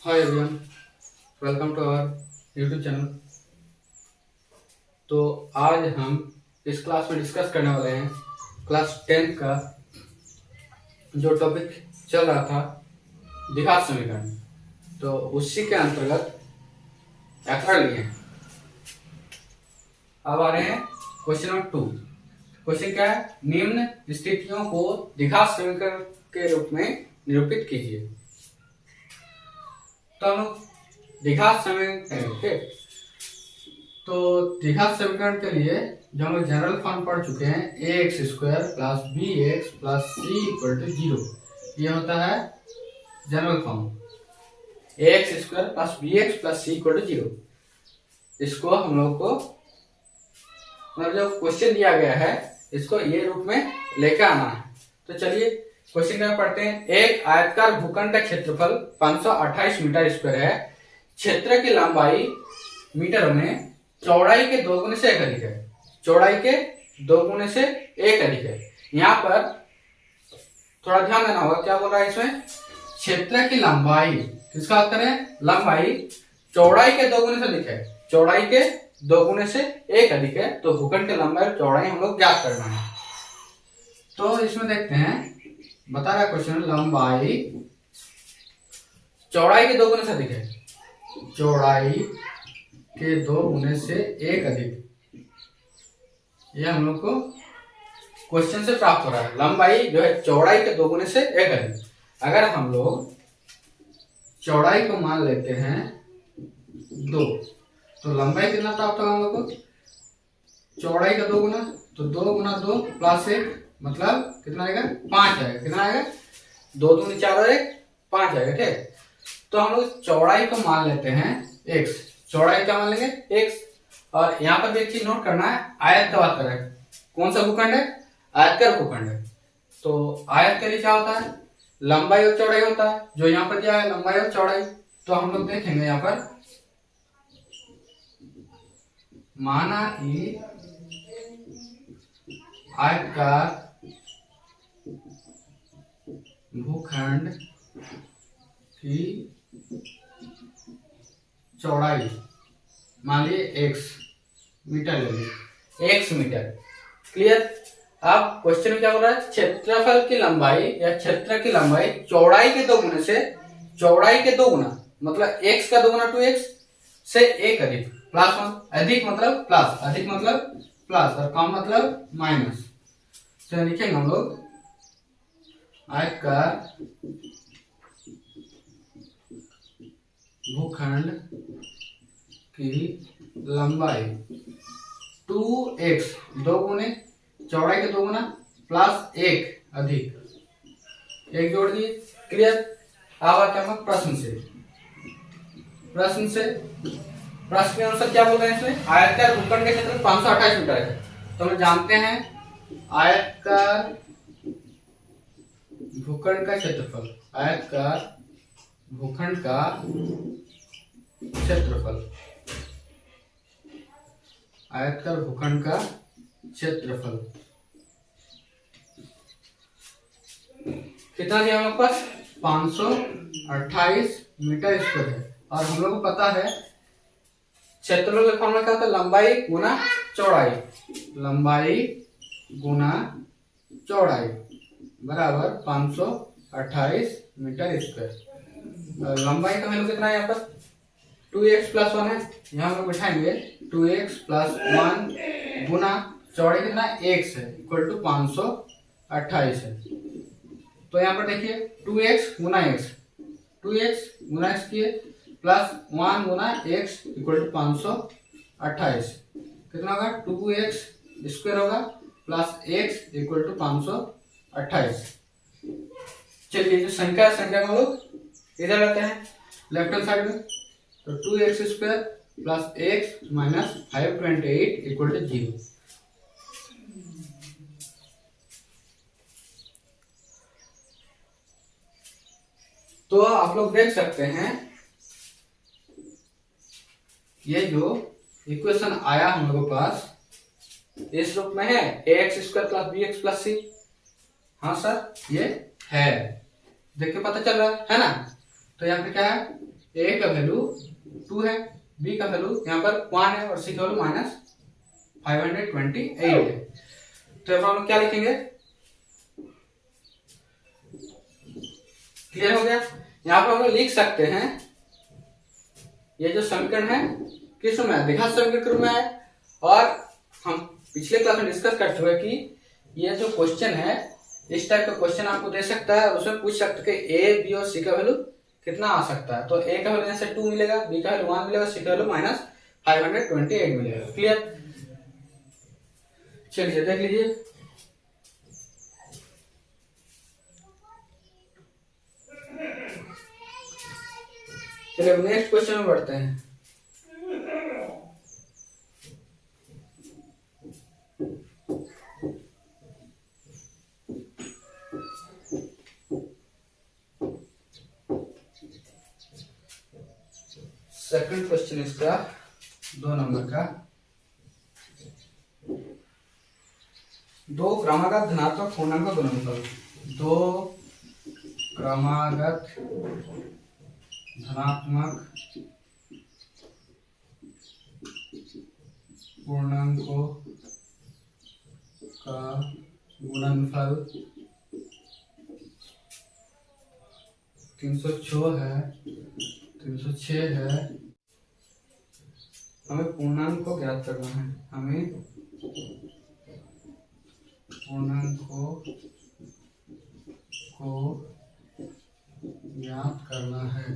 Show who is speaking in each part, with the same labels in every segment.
Speaker 1: Hi everyone, welcome to our YouTube channel. तो आज हम इस क्लास में डिस्कस करने वाले हैं क्लास 10 का जो टॉपिक चल रहा था द्विघात समीकरण। तो उसी के अंतर्गत एक्सरसाइज लिए हैं। अब आ रहे हैं क्वेश्चन नंबर 2। क्वेश्चन क्या है? निम्न स्थितियों को द्विघात समीकरण के रूप में निरूपित कीजिए। तो हम लोग द्विघात समीकरण करेंगे। तो द्विघात समीकरण के लिए जो हम लोग जनरल फॉर्म पढ़ चुके हैं, a x square plus b x plus c equal to 0। ये होता है general form, a x square plus b x plus c equal to 0। इसको हम लोग को मतलब जो क्वेश्चन दिया गया है इसको ये रूप में लेकर आना है। तो चलिए क्वेश्चन क्या पढ़ते हैं। एक आयताकार भूखंड का क्षेत्रफल 528 मीटर स्क्वायर है। क्षेत्र की लंबाई मीटर में चौड़ाई के 2 गुने से एक अधिक है। चौड़ाई के 2 गुने से एक अधिक है। यहाँ पर थोड़ा ध्यान देना होगा, क्या बोल रहा है इसमें? क्षेत्र की लंबाई, किसका बात करें? लंबाई चौड़ाई के 2 गुने से अधिक है। चौड़ाई के 2 गुने से एक अधिक है। तो भूखंड की लंबाई और चौड़ाई हम लोग ज्ञात करना है। तो इसमें देखते हैं, बता रहा है क्वेश्चन, लंबाई चौड़ाई के 2 गुने से अधिक है। चौड़ाई के 2 गुने से एक अधिक, ये हम लोग को क्वेश्चन से प्राप्त हो रहा है। लंबाई जो है चौड़ाई के 2 गुने से एक अधिक। अगर हम लोग चौड़ाई को मान लेते हैं 2, तो लंबाई कितना प्राप्त होगा हम लोग को? चौड़ाई का 2 गुना, तो 2 गुना 2 प्लस 1 मतलब कितना आएगा? 5 आएगा। कितना आएगा? 2 दूनी 4 और 1 5 आएगा। ठीक, तो हम लोग चौड़ाई को मान लेते हैं x। चौड़ाई क्या मान लेंगे? x। और यहाँ पर भी एक चीज नोट करना है, आयत का बात कर रहे हैं। कौन सा भूखंड है? आयतकार भूखंड है। तो आयत के लिए क्या होता है? लंबाई और चौड़ाई होता है। जो यहाँ पर दिया है लंबाई और चौड़ाई, तो हम लोग देखेंगे यहाँ पर, माना कि आयतकार भूखंड की चौड़ाई मान लीजिए x मीटर ले लीजिए, x मीटर। क्लियर? अब क्वेश्चन में क्या बोल रहा है? क्षेत्रफल की लंबाई या क्षेत्र की लंबाई चौड़ाई के 2 गुने से, चौड़ाई के 2 गुना मतलब x का 2 गुना 2x से एक अधिक, प्लस 1। अधिक मतलब प्लस, अधिक मतलब प्लस और कम मतलब माइनस। तो लिखेंगे हम लोग आयतकार भूखंड की लंबाई 2x 2 गुने चौड़ाई के 2 गुना प्लस 1 अधिक 1 जोड़ दिए। क्लियर? अब आते हैं हम प्रश्न से। प्रश्न के अनुसार क्या बोल रहे हैं इसमें? आयतकार भूखंड का क्षेत्र 528 मीटर है। तो हम जानते हैं आयतकार भूखंड का क्षेत्रफल, आयतकार भूखंड का क्षेत्रफल, आयतकार भूखंड का क्षेत्रफल कितना दिया हमारे पास? 528 मीटर स्क्वायर है। और हम लोग को पता है क्षेत्रफल का फॉर्मूला क्या होता है? लंबाई गुना चौड़ाई, लंबाई गुना चौड़ाई बराबर 528 मीटर स्क्वायर। लंबाई का वैल्यू कितना है यहाँ पर? 2x प्लस 1 है। यहाँ हम लोग बिठाएंगे 2x प्लस 1 गुना चौड़ाई कितना? x है, इक्वल टू 528 है। तो यहाँ पर देखिए 2x गुना x, 2x गुना x किए प्लस 1 गुना x इक्वल टू 528। कितना होगा? 2x स्क्वायर होगा प्लस x इक्वल टू 528। चलिए जो संख्या को लोग इधर लाते हैं लेफ्ट हैंड साइड में। तो 2x square plus x minus 528 equal to 0। तो आप लोग देख सकते हैं ये जो इक्वेशन आया हम लोगों के पास इस रूप में है, ax square plus bx plus c। हाँ सर, ये है, देख के पता चल रहा है ना? तो यहाँ पे क्या है? ए का वैल्यू 2 है, बी का वैल्यू यहाँ पर 1 है और सी का वैल्यू -528 है। तो अब हम लोग क्या लिखेंगे, क्लियर हो गया। यहाँ पर हम लोग लिख सकते हैं ये जो समीकरण है किस रूप में है, द्विघात समीकरण के रूप में है। और हम पिछले क्लास में डिस्कस कर चुके हैं कि ये जो क्वेश्चन है इस टाइप का क्वेश्चन आपको दे सकता है, उसमें पूछ सकते हैं कि ए बी और सी का वैल्यू कितना आ सकता है। तो ए का वैल्यू जैसे 2 मिलेगा, बी का वैल्यू 1 मिलेगा, सी का वैल्यू -528 मिलेगा। क्लियर, चलिए देख लीजिए। चलिए अब नेक्स्ट क्वेश्चन में बढ़ते हैं। सेकंड क्वेश्चन इसका 2 नंबर का, दो क्रमागत धनात्मक पूर्णांक का गुणनफल, दो क्रमागत धनात्मक पूर्णांकों का गुणनफल 306 है, 306 है। हमें पूर्णांक को ज्ञात करना है, हमें पूर्णांकों को ज्ञात करना है।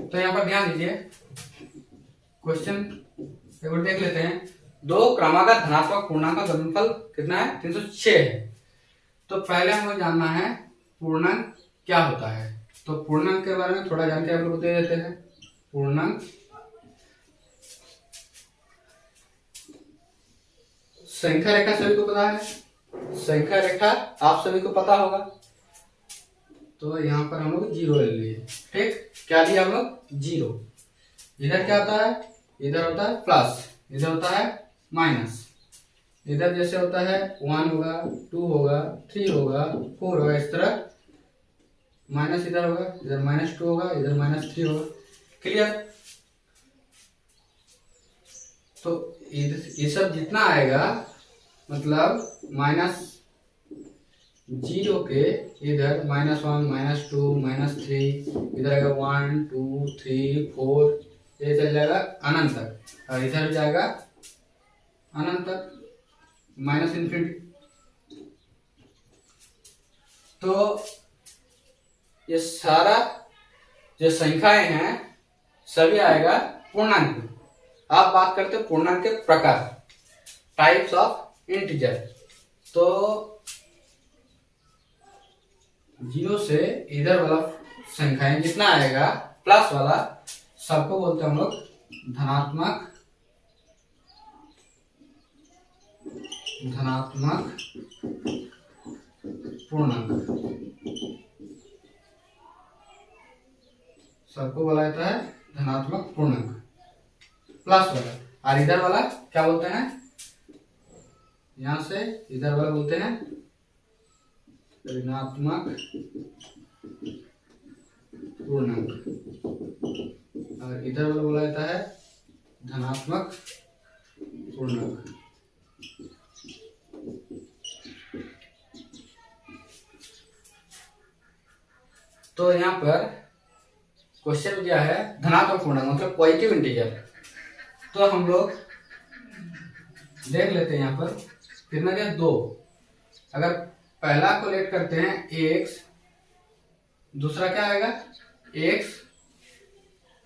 Speaker 1: तो यहाँ पर ध्यान दीजिए, क्वेश्चन एक बार देख लेते हैं। दो क्रमागत धनात्मक पूर्णांक का गुणनफल कितना है, 306 है। तो पहले हमें जानना है पूर्णांक क्या होता है। तो पूर्णांक के बारे में थोड़ा जानकारी आप लोग दे देते हैं। पूर्णांक संख्या रेखा सभी को पता है, संख्या रेखा आप सभी को पता होगा। तो यहाँ पर हम लोग 0 ले लिए, ठीक। क्या लिया हम लोग, 0। इधर क्या होता है, इधर होता है प्लस, इधर होता है माइनस। इधर जैसे होता है 1 होगा, 2 होगा, 3 होगा, 4 होगा, इस तरह माइनस इधर होगा, इधर -2 होगा, इधर -3 होगा। क्लियर। तो ये सब जितना आएगा मतलब -0 के इधर -1, -2, -3, इधर आएगा 1, 2, 3, 4, ये चल जाएगा अनंत तक, और इधर जाएगा अनंत तक, ∞। तो ये सारा जो संख्याएं हैं सभी आएगा पूर्णांक में। आप बात करते हैं पूर्णांक के प्रकार, टाइप्स ऑफ इंटीजर। तो 0 से इधर वाला संख्याएं जितना आएगा प्लस वाला, सबको बोलते हैं हम लोग धनात्मक पूर्णांक। सबको बोला जाता है धनात्मक पूर्णांक, प्लस वाला। और इधर वाला क्या बोलते हैं, यहां से इधर वाला बोलते हैं ऋणात्मक पूर्णांक, और इधर वाला बोला जाता है धनात्मक पूर्णांक। तो यहाँ पर क्वेश्चन क्या है, धनात्मक पूर्णांक मतलब पॉजिटिव इंटीजर। तो हम लोग देख लेते हैं यहाँ पर कितना क्या, 2। अगर पहला को लेट करते हैं x, दूसरा क्या आएगा x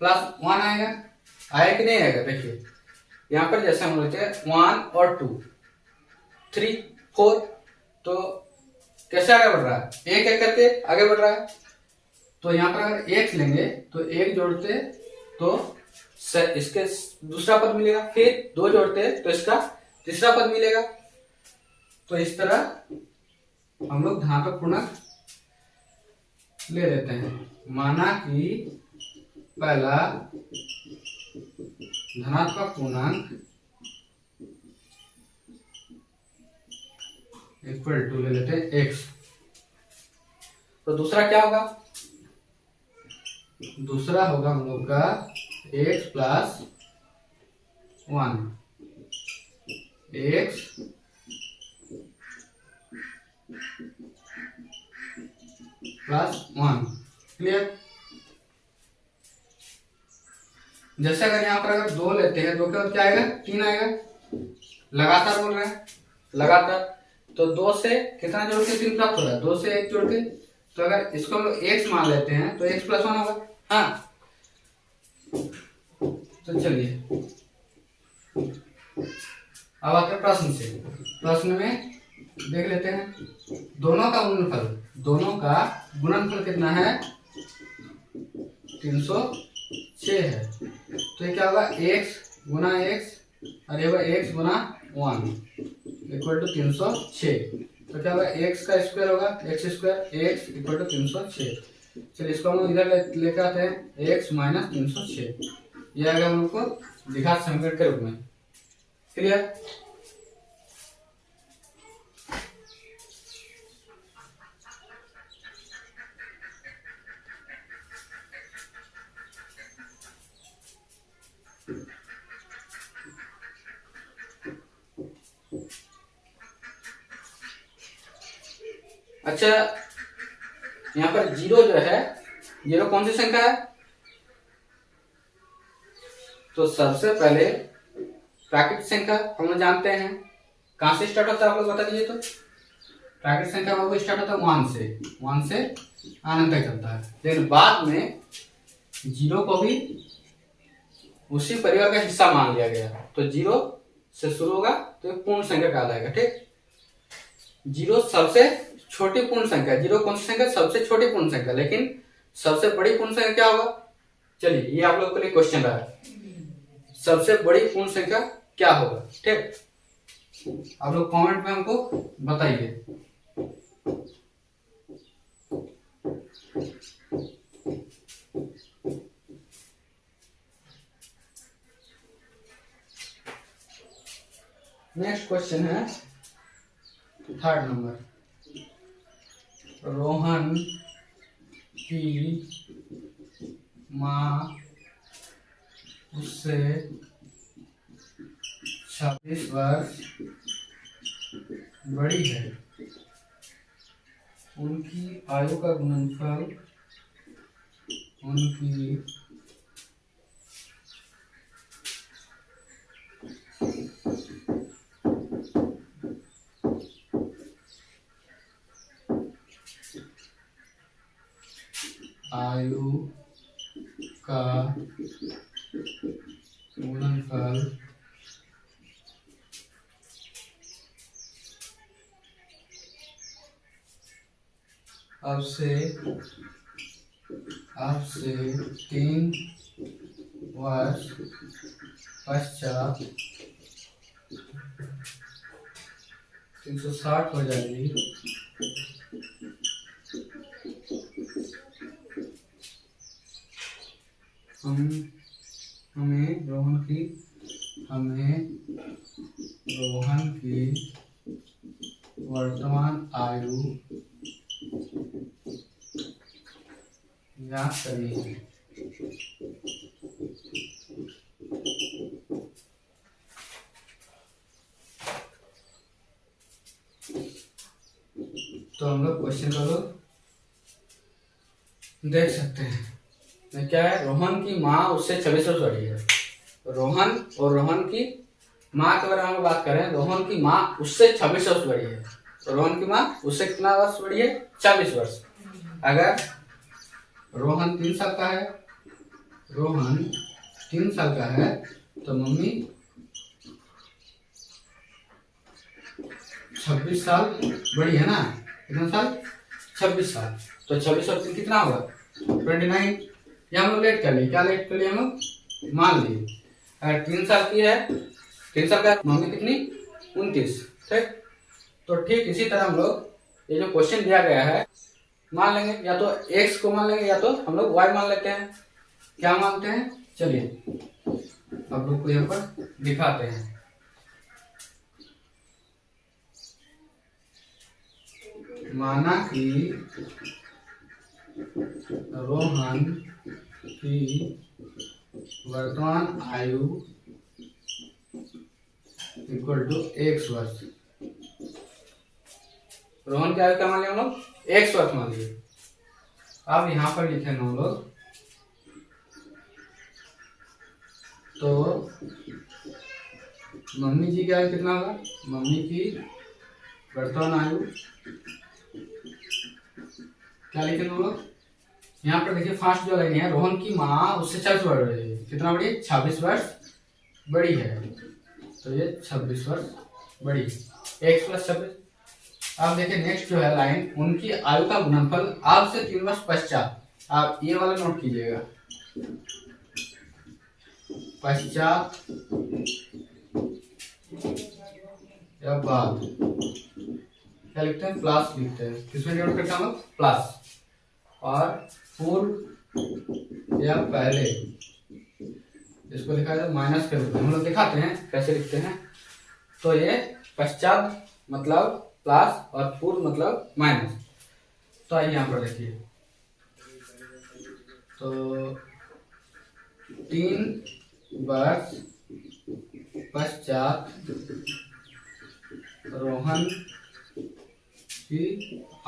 Speaker 1: + 1 आएगा। आया कि नहीं आएगा, देखिए यहाँ पर जैसे हम लेते हैं 1 और 2, 3, 4, तो कैसे आगे बढ़ रहा है, एक एक करके आगे बढ़ रहा है। तो यहाँ पर अगर एक लेंगे तो एक जोड़ते तो इसके दूसरा पद मिलेगा, फिर 2 जोड़ते तो इसका तीसरा पद मिलेगा। तो इस तरह हम लोग धनात्मक पूर्णांक ले लेते हैं। माना कि पहला धनात्मक पूर्णांक इक्वल टू ले लेते हैं x। तो दूसरा क्या होगा, दूसरा होगा हम लोग का x plus 1, x plus 1। Clear. जैसे अगर यहाँ पर अगर 2 लेते हैं, 2 के बाद क्या आएगा, 3 आएगा। लगातार बोल रहे हैं, लगातार। तो 2 से कितना जोड़ के 3 प्राप्त हो रहा है, 2 से 1 जोड़ के। तो अगर इसको हम लोग x मान लेते हैं तो x प्लस 1 होगा। हाँ, तो चलिए अब आते हैं प्रश्न से। प्रश्न में देख लेते हैं दोनों का गुणनफल, दोनों का गुणनफल कितना है, 306 है। तो ये क्या होगा, x गुना x और ये होगा x गुना 1 इक्वल टू 306। तो क्या होगा, x का स्क्वायर होगा x square, x equal to 306। चलिए इसको हम इधर लेकर आते हैं, x माइनस 306। यह आएगा हम लोग को द्विघात समीकरण के रूप में। क्लियर। अच्छा, यहाँ पर 0 जो है, 0 कौन सी संख्या है, तो सबसे पहले प्राकृतिक संख्या हम लोग जानते हैं कहां से स्टार्ट होता है, आप लोग बता दीजिए। तो प्राकृतिक संख्या हम लोग स्टार्ट होता है 1 से अनंत तक चलता है। लेकिन बाद में 0 को भी उसी परिवार का हिस्सा मान लिया गया। तो 0 से शुरू होगा तो एक पूर्ण संख्या कहलाएगा। ठीक, 0 सबसे छोटी पूर्ण संख्या, 0 कौन सी संख्या, सबसे छोटी पूर्ण संख्या। लेकिन सबसे बड़ी पूर्ण संख्या क्या होगा, चलिए ये आप लोगों के लिए क्वेश्चन रहा है, सबसे बड़ी पूर्ण संख्या क्या होगा। ठीक, आप लोग कमेंट में हमको बताइए। नेक्स्ट क्वेश्चन है 3rd नंबर। रोहन की माँ उससे 26 वर्ष बड़ी है। उनकी आयु का गुणनफल, उनकी आयु का गुणनफल अब से 3 वर्ष पश्चात 360 हो जाएगी। हमें रोहन की वर्तमान आयु ज्ञात करनी है। तो हम लोग क्वेश्चन को देख सकते हैं। क्या है, रोहन की माँ उससे 26 वर्ष बड़ी है। रोहन और रोहन की माँ के बारे में हम बात करें, रोहन की माँ उससे 26 वर्ष बड़ी है। तो रोहन की माँ उससे कितना वर्ष बड़ी है, 26 वर्ष। अगर रोहन 3 साल का है, रोहन 3 साल का है, तो मम्मी 26 साल बड़ी है ना, कितना साल, 26 साल। तो 26 और 3 कितना होगा, 29। ये हम लोग लेट कर लिए, क्या लेट कर लिए हम लोग, मान लिए। अगर 3 साल की है, 3 साल का मम्मी कितनी, 29, ठीक। तो ठीक इसी तरह हम लोग ये जो क्वेश्चन दिया गया है मान लेंगे, या तो x को मान लेंगे या तो हम लोग y मान लेते हैं। क्या मानते हैं, चलिए अब लोग को यहाँ पर दिखाते हैं। माना कि रोहन की वर्तमान आयु इक्वल टू x वर्ष। रोहन की आयु क्या मान लिया हम लोग, x वर्ष मान लिए। अब यहां पर लिखेंगे हम लोग, तो मम्मी जी की आयु कितना होगा, मम्मी की वर्तमान आयु क्या लिखेंगे हम लोग, यहाँ पर देखिए फर्स्ट जो लाइन है, रोहन की माँ उससे 26 वर्ष बड़ी है, कितना बड़ी है, 26 वर्ष बड़ी है। तो ये 26 वर्ष बड़ी, x प्लस 26। अब देखिए नेक्स्ट जो है लाइन, उनकी आयु का गुणनफल आज से 3 वर्ष पश्चात। आप ये वाला नोट कीजिएगा, पश्चात या बाद, क्या लिखते हैं, प्लस लिखते हैं। किसमें डिवाइड करते हैं हम लोग, प्लस। और पूर्व या पहले, इसको लिखा जाए माइनस के रूप में, हम लोग दिखाते हैं कैसे लिखते हैं। तो ये पश्चात मतलब प्लस और पूर्व मतलब माइनस। तो आइए यहाँ पर देखिए, तो 3 वर्ष पश्चात रोहन की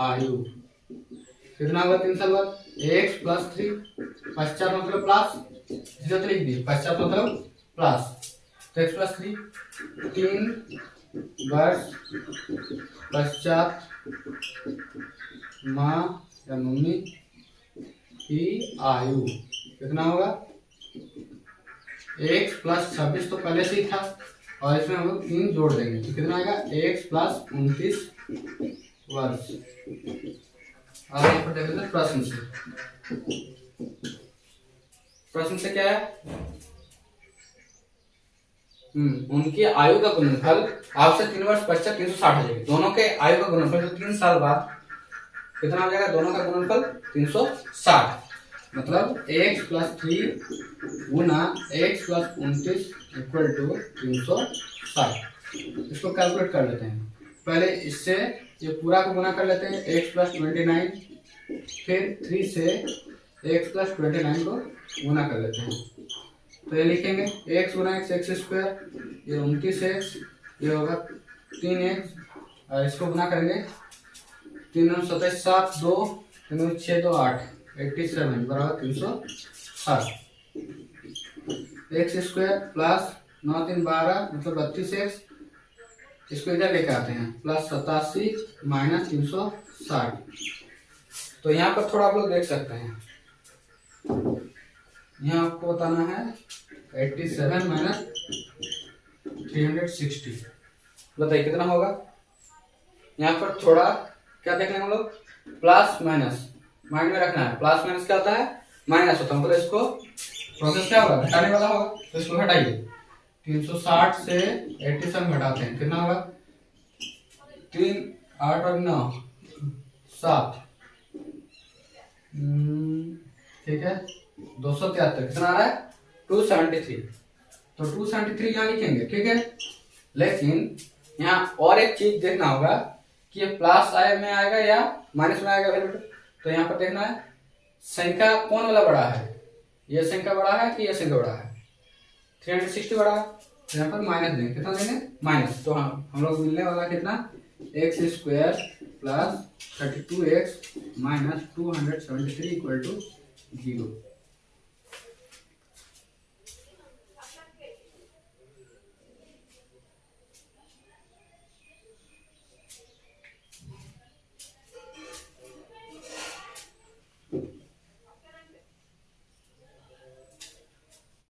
Speaker 1: आयु कितना होगा, 3 साल बाद, x प्लस 3, पश्चात मतलब प्लस, इसे तो लिख दी, पश्चात मतलब प्लस, तो x प्लस 3, 3 वर्ष पश्चात माँ या मम्मी की आयु कितना होगा, x प्लस 26 तो पहले से ही था, और इसमें हम लोग 3 जोड़ देंगे तो कितना आएगा, x प्लस 29 वर्ष। और यहाँ पर देखेंगे प्रश्न से, प्रश्न से क्या है, उनकी आयु का गुणनफल आपसे 3 वर्ष पश्चात 360 हो जाएगी। दोनों के आयु का गुणनफल 3 साल बाद कितना हो जाएगा, दोनों का गुणनफल 360, मतलब x प्लस 3 गुना x प्लस 29 इक्वल टू 360। इसको कैलकुलेट कर लेते हैं। पहले इससे ये पूरा को गुना कर लेते हैं, x प्लस 29, फिर 3 से x प्लस 29 को गुना कर लेते हैं। तो ये लिखेंगे x गुना x स्क्वायर, ये 29x, ये होगा 3x, और इसको गुना करेंगे 3 27 7 2 3 6 2 8 87 बराबर 360। x स्क्वायर प्लस 9 3 12 मतलब 32x, इसको इधर लेकर आते हैं, प्लस 87 माइनस 360। तो यहाँ पर थोड़ा आप लोग देख सकते हैं, यहाँ आपको बताना है 87 माइनस 360, बताइए कितना होगा। यहाँ पर थोड़ा क्या देखना है हम लोग, प्लस माइनस माइंड में रखना है, प्लस माइनस क्या होता है, माइनस होता है, मतलब इसको प्रोसेस क्या होगा, घटाने वाला होगा, तो इसको घटाइए। 360 से 87 घटाते हैं, कितना होगा, 3 8 और 9 7, ठीक है, 273, कितना आ रहा है, 273। तो 273 यहाँ लिखेंगे, ठीक है। लेकिन यहाँ और एक चीज देखना होगा कि ये प्लस में आएगा या माइनस में आएगा। तो यहाँ पर देखना है संख्या कौन वाला बड़ा है, ये संख्या बड़ा है कि ये संख्या बड़ा है, 360 बड़ा है, तो यहाँ पर माइनस देंगे, कितना देंगे, माइनस। तो हम लोग मिलने वाला कितना, x square plus 32x minus 273 equal to 0।